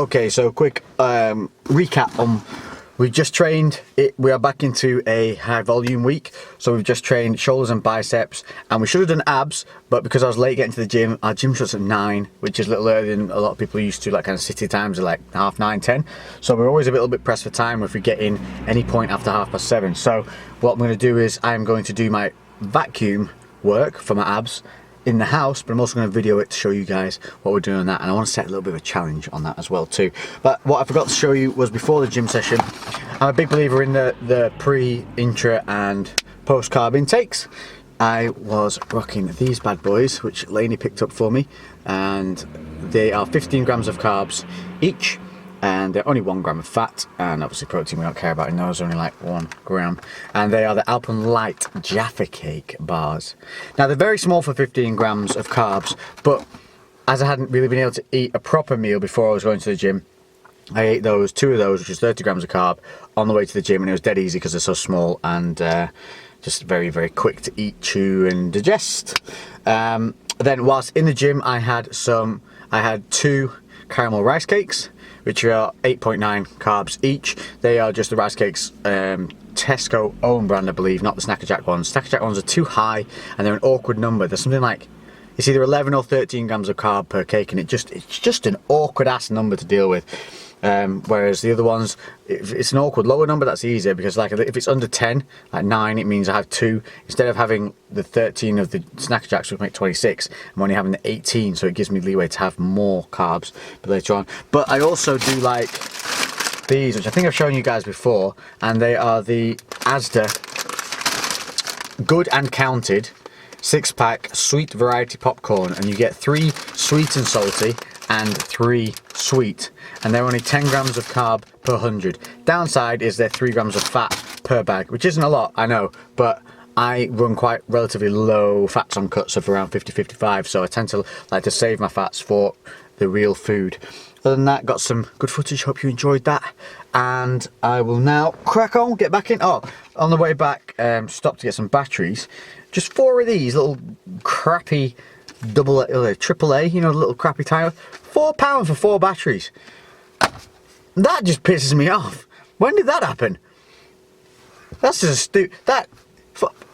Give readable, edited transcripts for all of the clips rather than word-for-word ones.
Okay, so quick recap on. We've just trained. We are back into a high volume week, so we've just trained shoulders and biceps, and we should have done abs, but because I was late getting to the gym, our gym shuts at 9, which is a little earlier than a lot of people are used to. Like kind of city times are like 9:30, 10. So we're always a little bit pressed for time if we get in any point after 7:30. So what I'm going to do is I'm going to do my vacuum work for my abs in the house, but I'm also going to video it to show you guys what we're doing on that, and I want to set a little bit of a challenge on that as well too. But what I forgot to show you was before the gym session, I'm a big believer in the pre, intra and post carb intakes. I was rocking these bad boys, which Lainey picked up for me, and they are 15 grams of carbs each, and they're only 1 gram of fat, and obviously protein we don't care about in those, only like 1 gram. And they are the Alpenlight Jaffa Cake bars. Now they're very small for 15 grams of carbs, but as I hadn't really been able to eat a proper meal before I was going to the gym, I ate those, 2 of those, which is 30 grams of carb, on the way to the gym, and it was dead easy because they're so small and just very, very quick to eat, chew and digest. Then whilst in the gym, I had 2 caramel rice cakes, which are 8.9 carbs each. They are just the rice cakes, Tesco own brand, I believe, not the Snacker Jack ones. Snacker Jack ones are too high and they're an awkward number. There's something like, it's either 11 or 13 grams of carb per cake, and it's just an awkward ass number to deal with. Whereas the other ones, if it's an awkward lower number, that's easier, because like if it's under 10, like 9, it means I have 2. Instead of having the 13 of the Snacker Jacks, which make 26, I'm only having the 18, so it gives me leeway to have more carbs later on. But I also do like these, which I think I've shown you guys before, and they are the Asda Good and Counted 6-pack sweet variety popcorn, and you get 3 sweet and salty and 3 sweet, and they're only 10 grams of carb per 100. Downside is they're 3 grams of fat per bag, which isn't a lot, I know, but I run quite relatively low fats on cuts of around 50-55, so I tend to like to save my fats for the real food. Other than that, got some good footage, hope you enjoyed that, and I will now crack on, get back in. Oh, on the way back, stopped to get some batteries. Just 4 of these little crappy triple A, you know, the little crappy tire. £4 for 4 batteries. That just pisses me off. When did that happen? That's just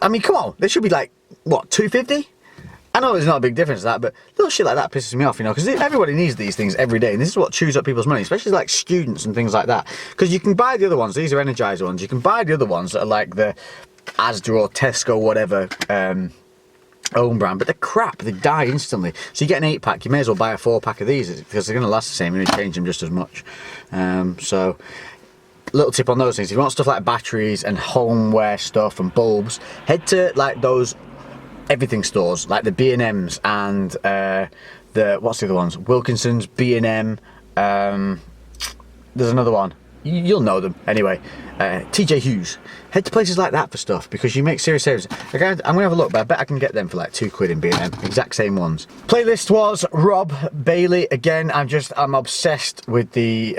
I mean, come on, they should be like, what, £2.50? I know there's not a big difference to that, but little shit like that pisses me off, you know, because everybody needs these things every day, and this is what chews up people's money, especially like students and things like that. Because you can buy the other ones, these are Energizer ones, you can buy the other ones that are like the Asda or Tesco, whatever, own brand, but they're crap, they die instantly. So you get an 8-pack, you may as well buy a 4-pack of these, because they're going to last the same, you're going to change them just as much. So little tip on those things, if you want stuff like batteries and homeware stuff and bulbs, head to like those everything stores, like the B&M's and the, what's the other ones, Wilkinson's, B&M, there's another one, you'll know them anyway, TJ Hughes. Head to places like that for stuff, because you make serious savings. I'm gonna have a look, but I bet I can get them for like £2 in B&M, exact same ones. Playlist was Rob Bailey. Again, I'm obsessed with the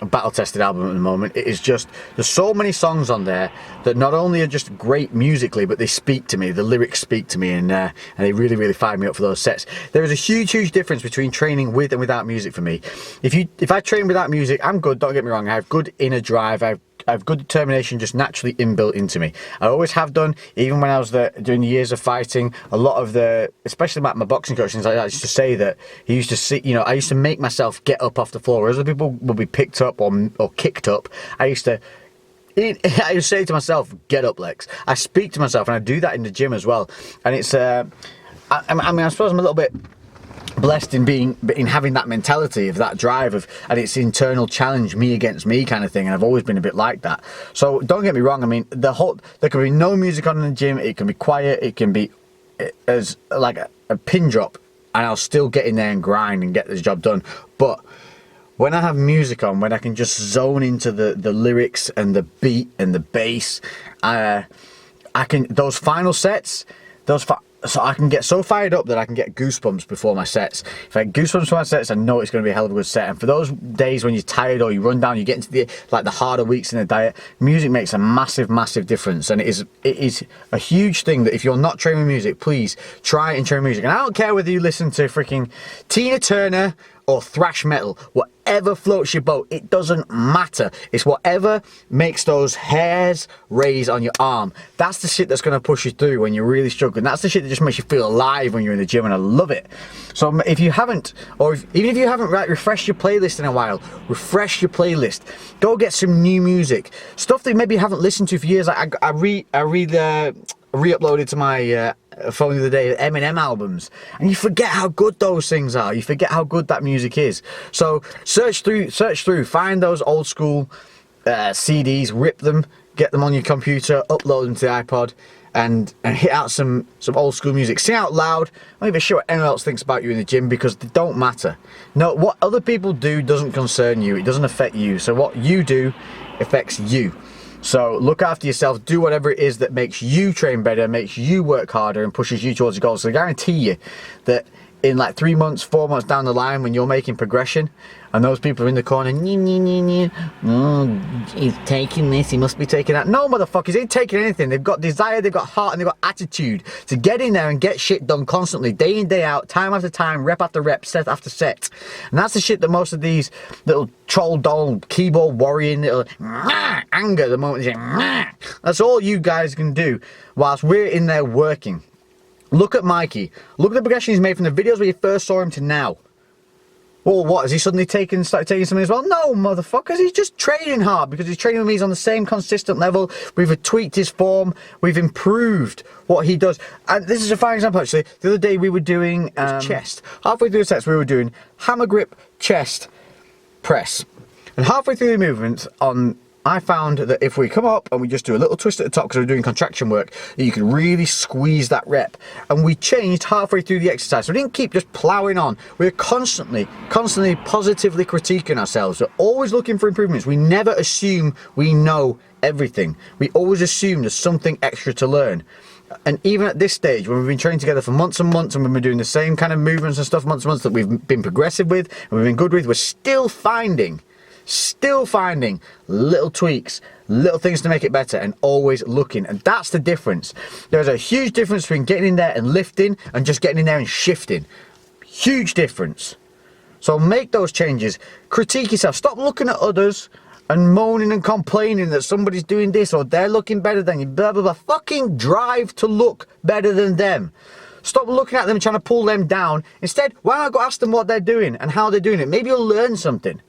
battle tested album at the moment. It is just, there's so many songs on there that not only are just great musically, but they speak to me, the lyrics speak to me, and they really, really fire me up for those sets. There is a huge difference between training with and without music for me. If I train without music, I'm good, don't get me wrong, I have good inner drive, I have good determination just naturally inbuilt into me. I always have done, even when I was doing the years of fighting. A lot of especially my boxing coach, things like that, used to say that he used to see, you know, I used to make myself get up off the floor, whereas other people would be picked up or kicked up. I used to say to myself, get up, Lex. I speak to myself, and I do that in the gym as well. And it's, I mean, I suppose I'm a little bit blessed in having that mentality of that drive and it's internal challenge, me against me kind of thing, and I've always been a bit like that. So don't get me wrong, I mean, there can be no music on in the gym, it can be quiet, it can be as like a pin drop, and I'll still get in there and grind and get this job done. But when I have music on, when I can just zone into the lyrics and the beat and the bass, I can, those final sets, so I can get so fired up that I can get goosebumps before my sets. If I get goosebumps before my sets, I know it's going to be a hell of a good set. And for those days when you're tired or you run down, you get into the harder weeks in the diet, music makes a massive difference. And it is a huge thing that if you're not training with music, please try and train music. And I don't care whether you listen to freaking Tina Turner or thrash metal, whatever floats your boat, it doesn't matter. It's whatever makes those hairs raise on your arm. That's the shit that's going to push you through when you're really struggling. That's the shit that just makes you feel alive when you're in the gym, and I love it. So if you haven't, even if you haven't refreshed your playlist in a while, refresh your playlist. Go get some new music, stuff that maybe you haven't listened to for years. I re-uploaded to my phone the other day Eminem albums, and you forget how good those things are. You forget how good that music is. So search through, find those old school CDs, rip them, get them on your computer, upload them to the iPod, and hit out some old school music. Sing out loud. Don't even sure what anyone else thinks about you in the gym, because they don't matter. No, what other people do doesn't concern you. It doesn't affect you. So what you do affects you. So look after yourself, do whatever it is that makes you train better, makes you work harder, and pushes you towards your goals. So I guarantee you that in like 3 months, 4 months down the line, when you're making progression, and those people are in the corner, he's taking this, he must be taking that. No, motherfuckers, he ain't taking anything. They've got desire, they've got heart, and they've got attitude to get in there and get shit done constantly, day in, day out, time after time, rep after rep, set after set. And that's the shit that most of these little troll doll, keyboard warrior, little anger the moment they say, that's all you guys can do whilst we're in there working. Look at Mikey. Look at the progression he's made from the videos where you first saw him to now. Well, what, has he suddenly started taking something as well? No, motherfuckers, he's just training hard, because he's training with me. He's on the same consistent level. We've tweaked his form. We've improved what he does. And this is a fine example, actually. The other day we were doing chest. Halfway through the sets, we were doing hammer grip, chest, press. And halfway through the movement, I found that if we come up and we just do a little twist at the top, because we're doing contraction work, that you can really squeeze that rep. And we changed halfway through the exercise. So we didn't keep just ploughing on. We're constantly positively critiquing ourselves. We're always looking for improvements. We never assume we know everything. We always assume there's something extra to learn. And even at this stage, when we've been training together for months and months, and we've been doing the same kind of movements and stuff months and months that we've been progressive with, and we've been good with, we're still finding little tweaks, little things to make it better, and always looking. And that's the difference. There's a huge difference between getting in there and lifting and just getting in there and shifting. Huge difference. So make those changes. Critique yourself. Stop looking at others and moaning and complaining that somebody's doing this or they're looking better than you. Blah, blah, blah. Fucking drive to look better than them. Stop looking at them and trying to pull them down. Instead, why not go ask them what they're doing and how they're doing it? Maybe you'll learn something.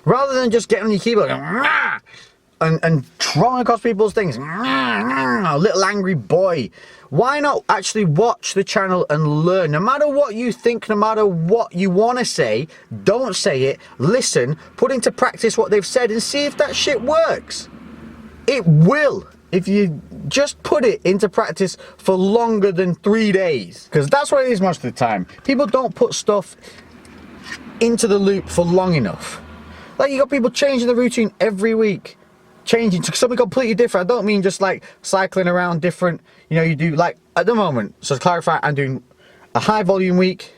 Rather than just getting on your keyboard and throwing across people's things, little angry boy. Why not actually watch the channel and learn? No matter what you think, no matter what you want to say, don't say it. Listen, put into practice what they've said, and see if that shit works. It will, if you just put it into practice for longer than 3 days. Because that's what it is most of the time. People don't put stuff into the loop for long enough. Like, you got people changing the routine every week, changing to something completely different. I don't mean just like cycling around different, you do like at the moment, so to clarify, I'm doing a high volume week,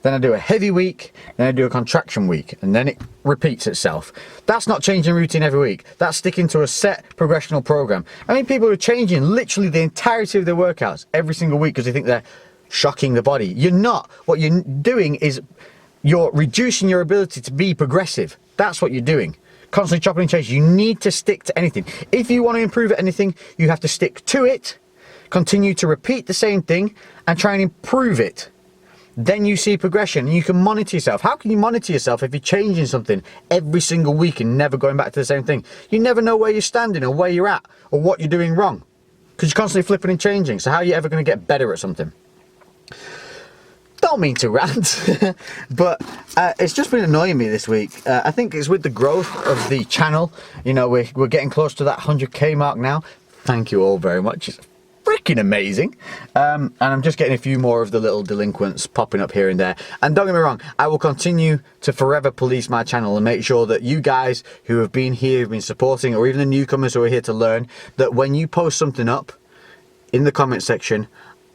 then I do a heavy week, then I do a contraction week, and then it repeats itself. That's not changing routine every week. That's sticking to a set progressional program. I mean, people are changing literally the entirety of their workouts every single week because they think they're shocking the body. You're not. What you're doing is you're reducing your ability to be progressive. That's what you're doing. Constantly chopping and changing. You need to stick to anything. If you want to improve at anything, you have to stick to it, continue to repeat the same thing, and try and improve it. Then you see progression, and you can monitor yourself. How can you monitor yourself if you're changing something every single week and never going back to the same thing? You never know where you're standing or where you're at or what you're doing wrong, because you're constantly flipping and changing. So how are you ever going to get better at something? Don't mean to rant, but it's just been annoying me this week. I think it's with the growth of the channel. We're getting close to that 100k mark now. Thank you all very much. It's freaking amazing. And I'm just getting a few more of the little delinquents popping up here and there. And don't get me wrong, I will continue to forever police my channel and make sure that you guys who have been here, who've been supporting, or even the newcomers who are here to learn, that when you post something up in the comment section,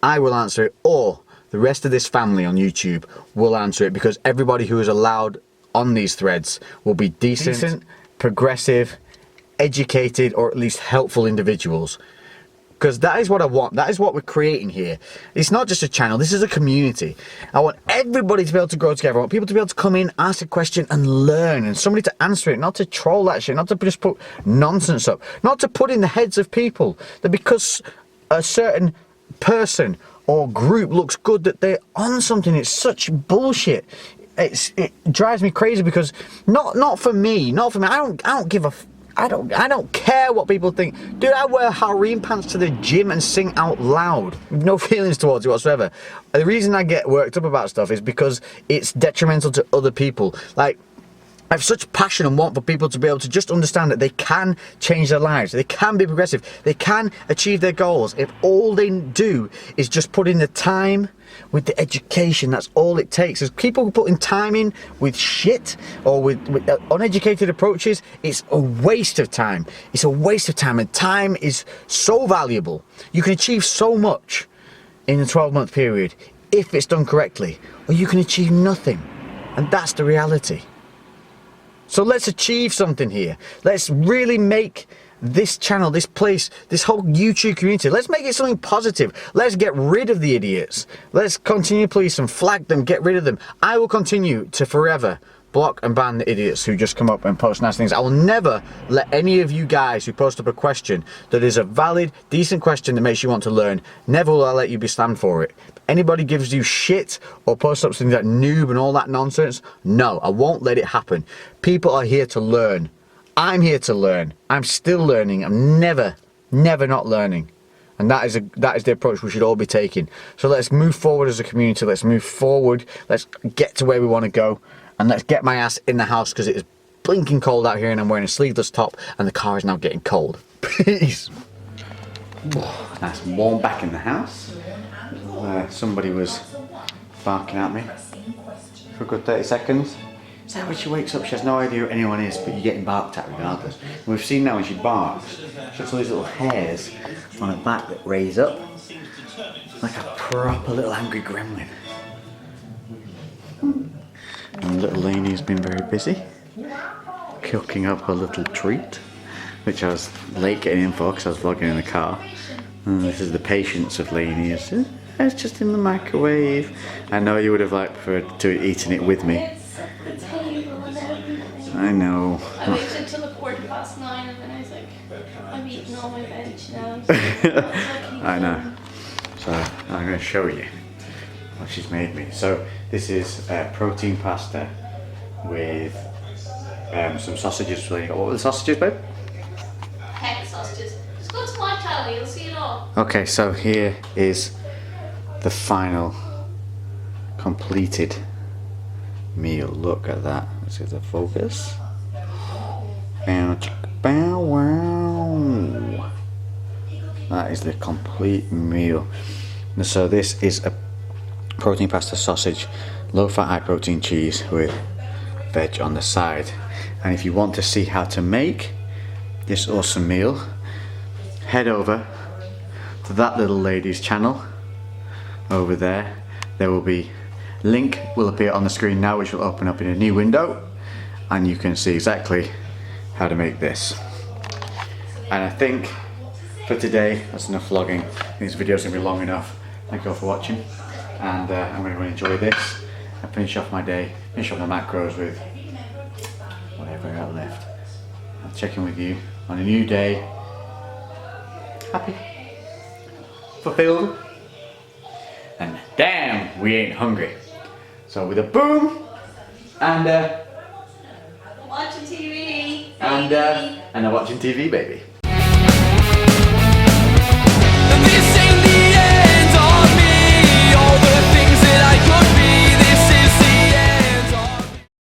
I will answer it, or the rest of this family on YouTube will answer it, because everybody who is allowed on these threads will be decent, progressive, educated, or at least helpful individuals. because that is what I want. That is what we're creating here. It's not just a channel, this is a community. I want everybody to be able to grow together. I want people to be able to come in, ask a question and learn, and somebody to answer it, not to troll that shit, not to just put nonsense up, not to put in the heads of people that because a certain person or group looks good that they're on something. It's such bullshit. It drives me crazy because not for me. I don't care what people think. Dude, I wear harem pants to the gym and sing out loud. No feelings towards it whatsoever. The reason I get worked up about stuff is because it's detrimental to other people. Like, I have such passion and want for people to be able to just understand that they can change their lives. They can be progressive. They can achieve their goals if all they do is just put in the time with the education. That's all it takes. As people putting time in with shit or with uneducated approaches, it's a waste of time. It's a waste of time, and time is so valuable. You can achieve so much in a 12-month period if it's done correctly, or you can achieve nothing. And that's the reality. So let's achieve something here. Let's really make this channel, this place, this whole YouTube community, let's make it something positive. Let's get rid of the idiots. Let's continue police and flag them, get rid of them. I will continue to forever block and ban the idiots who just come up and post nice things. I will never let any of you guys who post up a question that is a valid, decent question that makes you want to learn, never will I let you be slammed for it. Anybody gives you shit or posts up something like noob and all that nonsense, no, I won't let it happen. People are here to learn. I'm here to learn. I'm still learning. I'm never not learning. And that is the approach we should all be taking. So let's move forward as a community. Let's move forward. Let's get to where we want to go. And let's get my ass in the house because it is blinking cold out here and I'm wearing a sleeveless top and the car is now getting cold. Peace. Oh, nice and warm back in the house. Somebody was barking at me for a good 30 seconds. Is that when she wakes up? She has no idea who anyone is, but you're getting barked at regardless. And we've seen now when she barks, she has all these little hairs on her back that raise up like a proper little angry gremlin. And little Lainey's been very busy cooking up her little treat, which I was late getting in for because I was vlogging in the car. And this is the patience of Lainey. It's just in the microwave. I know you would have liked preferred to eaten it with me. I know. I waited until 9:15 and then I was like, I'm eating all my veg now. I know. So I'm going to show you what she's made me. So this is protein pasta with some sausages. What were the sausages, babe? Heck sausages. Just go to my channel, you'll see it all. Okay, so here is the final completed meal. Look at that. This is the focus. Bow, bow, wow. That is the complete meal. And so this is a protein pasta sausage, low fat, high protein cheese with veg on the side. And if you want to see how to make this awesome meal, head over to that little lady's channel over there. There will be link will appear on the screen now, which will open up in a new window and you can see exactly how to make this. And I think for today that's enough vlogging. This video's gonna be long enough. Thank you all for watching, and I'm going to enjoy this and finish off my day, finish off my macros with whatever I got left. I'll check in with you on a new day, happy, fulfilled, and damn, we ain't hungry. So with a boom, and watching TV, and I'm watching TV, baby.